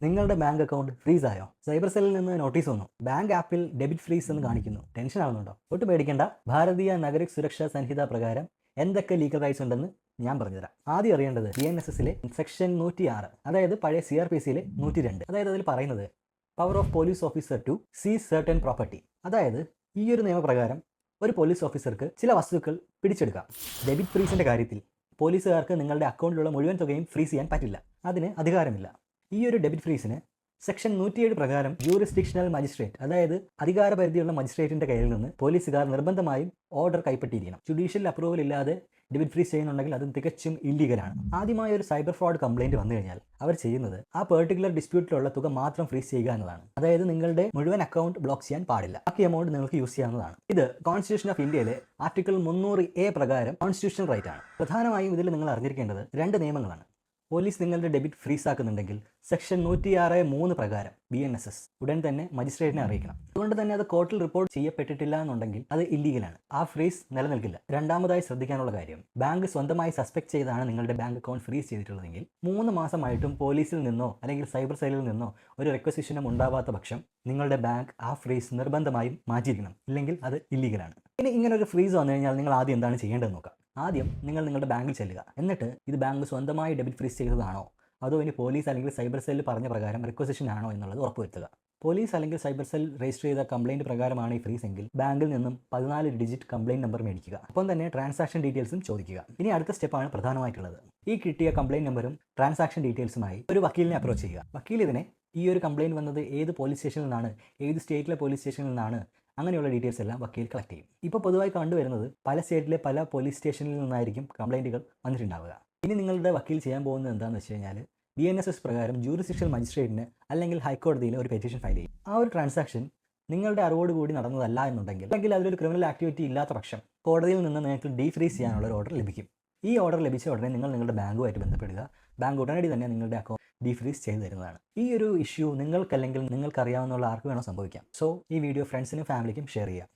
നിങ്ങളുടെ bank account freeze ആയോ? Cyber സെല്ലിൽ നിന്ന് നോട്ടീസ് വന്നു. ബാങ്ക് ആപ്പിൽ ഡെബിറ്റ് ഫ്രീസ് എന്ന് കാണിക്കുന്നു. ടെൻഷൻ ആവുന്നുണ്ടോ? ഒട്ടും പേടിക്കേണ്ട. ഭാരതീയ നാഗരിക് സുരക്ഷാ സംഹിത പ്രകാരം എന്തൊക്കെ ലീഗൽ റൈറ്റ്സ് ഉണ്ടെന്ന് ഞാൻ പറഞ്ഞുതരാം. ആദ്യം അറിയേണ്ടത് BNSSലെ സെക്ഷൻ 106, അതായത് പഴയ CRPCയിലെ 102. അതായത് അതിൽ പറയുന്നത് power of police officer to seize certain property. അതായത് ഈ ഒരു നിയമപ്രകാരം ഒരു പോലീസ് ഓഫീസർക്ക് ചില വസ്തുക്കൾ പിടിച്ചെടുക്കാം. ഡെബിറ്റ് ഫ്രീസിന്റെ കാര്യത്തിൽ പോലീസുകാർക്ക് നിങ്ങളുടെ അക്കൗണ്ടിലുള്ള മുഴുവൻ തുകയും ഫ്രീസ് ചെയ്യാൻ പറ്റില്ല. അതിന് അധികാരമില്ല. ഈ ഒരു ഡെബിറ്റ് ഫ്രീസിന് സെക്ഷൻ 107 പ്രകാരം ജൂറിസ്ഡിക്ഷണൽ മജിസ്ട്രേറ്റ്, അതായത് അധികാരപരിധിയുള്ള മജിസ്ട്രേറ്റിന്റെ കയ്യിൽ നിന്ന് പോലീസുകാർ നിർബന്ധമായും ഓർഡർ കൈപ്പറ്റിയിരിക്കണം. ജുഡീഷ്യൽ അപ്രൂവൽ ഇല്ലാതെ ഡെബിറ്റ് ഫ്രീസ് ചെയ്യുന്നുണ്ടെങ്കിൽ അത് തികച്ചും ഇല്ലീഗലാണ്. ആദ്യമായി ഒരു സൈബർ ഫ്രോഡ് കംപ്ലൈന്റ് വന്നു കഴിഞ്ഞാൽ അവർ ചെയ്യുന്നത് ആ പെർട്ടിക്കുലർ ഡിസ്പ്യൂട്ടിലുള്ള തുക മാത്രം ഫ്രീസ് ചെയ്യുക എന്നതാണ്. അതായത് നിങ്ങളുടെ മുഴുവൻ അക്കൗണ്ട് ബ്ലോക്ക് ചെയ്യാൻ പാടില്ല. ബാക്കി എമൗണ്ട് നിങ്ങൾക്ക് യൂസ് ചെയ്യാവുന്നതാണ്. ഇത് കോൺസ്റ്റിറ്റ്യൂഷൻ ഓഫ് ഇന്ത്യയിലെ ആർട്ടിക്കിൾ 300A പ്രകാരം കോൺസ്റ്റിറ്റ്യൂഷണൽ റൈറ്റ് ആണ്. പ്രധാനമായും ഇതിൽ നിങ്ങൾ അറിഞ്ഞിരിക്കേണ്ടത് രണ്ട് നിയമങ്ങളാണ്. പോലീസ് നിങ്ങളുടെ ഡെബിറ്റ് ഫ്രീസ് ആക്കുന്നുണ്ടെങ്കിൽ സെക്ഷൻ 106(3) പ്രകാരം BNSS ഉടൻ തന്നെ മജിസ്ട്രേറ്റിനെ അറിയിക്കണം. അതുകൊണ്ട് തന്നെ അത് കോർട്ടിൽ റിപ്പോർട്ട് ചെയ്യപ്പെട്ടിട്ടില്ല എന്നുണ്ടെങ്കിൽ അത് ഇല്ലീഗലാണ്. ആ ഫ്രീസ് നിലനിൽക്കില്ല. രണ്ടാമതായി ശ്രദ്ധിക്കാനുള്ള കാര്യം, ബാങ്ക് സ്വന്തമായി സസ്പെക്ട് ചെയ്താണ് നിങ്ങളുടെ ബാങ്ക് അക്കൗണ്ട് ഫ്രീസ് ചെയ്തിട്ടുള്ളതെങ്കിൽ 3 മാസമായിട്ടും പോലീസിൽ നിന്നോ അല്ലെങ്കിൽ സൈബർ സെല്ലിൽ നിന്നോ ഒരു റിക്വസിഷനും ഉണ്ടാവാത്ത പക്ഷം നിങ്ങളുടെ ബാങ്ക് ആ ഫ്രീസ് നിർബന്ധമായും മാറ്റിയിരിക്കണം. ഇല്ലെങ്കിൽ അത് ഇല്ലീഗലാണ്. ഇനി ഇങ്ങനെ ഒരു ഫ്രീസ് വന്നു കഴിഞ്ഞാൽ നിങ്ങൾ ആദ്യം എന്താണ് ചെയ്യേണ്ടതെന്ന് നോക്കാം. ആദ്യം നിങ്ങൾ നിങ്ങളുടെ ബാങ്കിൽ ചെല്ലുക. എന്നിട്ട് ഇത് ബാങ്ക് സ്വന്തമായി ഡെബിറ്റ് ഫ്രീസ് ചെയ്തതാണോ അതോ ഇനി പോലീസ് അല്ലെങ്കിൽ സൈബർ സെല്ല് പറഞ്ഞ പ്രകാരം റിക്വസിഷൻ ആണോ എന്നുള്ളത് ഉറപ്പുവരുത്തുക. പോലീസ് അല്ലെങ്കിൽ സൈബർ സെൽ രജിസ്റ്റർ ചെയ്ത കംപ്ലൈൻറ്റ് പ്രകാരമാണ് ഈ ഫ്രീസ് എങ്കിൽ ബാങ്കിൽ നിന്നും 14 ഡിജിറ്റ് കംപ്ലൈൻറ്റ് നമ്പർ മേടിക്കുക. ഒപ്പം തന്നെ ട്രാൻസാക്ഷൻ ഡീറ്റെയിൽസും ചോദിക്കുക. ഇനി അടുത്ത സ്റ്റെപ്പാണ് പ്രധാനമായിട്ടുള്ളത്. ഈ കിട്ടിയ കംപ്ലൈൻറ്റ് നമ്പറും ട്രാൻസാക്ഷൻ ഡീറ്റെയിൽസുമായി ഒരു വക്കീലിനെ അപ്രോച്ച് ചെയ്യുക. വക്കീൽ ഇതിനെ ഈ ഒരു കംപ്ലൈൻറ്റ് വന്നത് ഏത് പോലീസ് സ്റ്റേഷനിൽ നിന്നാണ്, ഏത് സ്റ്റേറ്റിലെ പോലീസ് സ്റ്റേഷനിൽ നിന്നാണ്, അങ്ങനെയുള്ള ഡീറ്റെയിൽസ് എല്ലാം വക്കീൽ കളക്ട് ചെയ്യും. ഇപ്പോൾ പൊതുവായി കണ്ടുവരുന്നത് പല സ്റ്റേറ്റിലെ പല പോലീസ് സ്റ്റേഷനിൽ നിന്നായിരിക്കും കംപ്ലൈൻറ്റുകൾ വന്നിട്ടുണ്ടാവുക. ഇനി നിങ്ങളുടെ വക്കീൽ ചെയ്യാൻ പോകുന്നത് എന്താണെന്ന് വെച്ച് കഴിഞ്ഞാൽ BNSS പ്രകാരം ജൂറിസ്ഡിക്ഷണൽ മജിസ്ട്രേറ്റിന് അല്ലെങ്കിൽ ഹൈക്കോടതിയിൽ ഒരു പെറ്റീഷൻ ഫയൽ ചെയ്യും. ആ ഒരു ട്രാൻസാക്ഷൻ നിങ്ങളുടെ അറിവോടുകൂടി നടന്നതല്ല എന്നുണ്ടെങ്കിൽ, അല്ലെങ്കിൽ അതിലൊരു ക്രിമിനൽ ആക്ടിവിറ്റി ഇല്ലാത്ത പക്ഷം കോടതിയിൽ നിന്ന് നിങ്ങൾക്ക് ഡീഫ്രീസ് ചെയ്യാനുള്ള ഒരു ഓർഡർ ലഭിക്കും. ഈ ഓർഡർ ലഭിച്ച ഉടനെ നിങ്ങൾ നിങ്ങളുടെ ബാങ്കുമായിട്ട് ബന്ധപ്പെടുക. ബാങ്ക് ഉടനടി തന്നെ നിങ്ങളുടെ അക്കൗണ്ട് ഡീഫ്രീസ് ചെയ്തു തരുന്നതാണ്. ഈ ഒരു ഇഷ്യൂ നിങ്ങൾക്കല്ലെങ്കിൽ നിങ്ങൾക്കറിയാവുന്ന ആർക്ക് വേണോ സംഭവിക്കാം. സോ ഈ വീഡിയോ ഫ്രണ്ട്സിനും ഫാമിലിക്കും ഷെയർ ചെയ്യുക.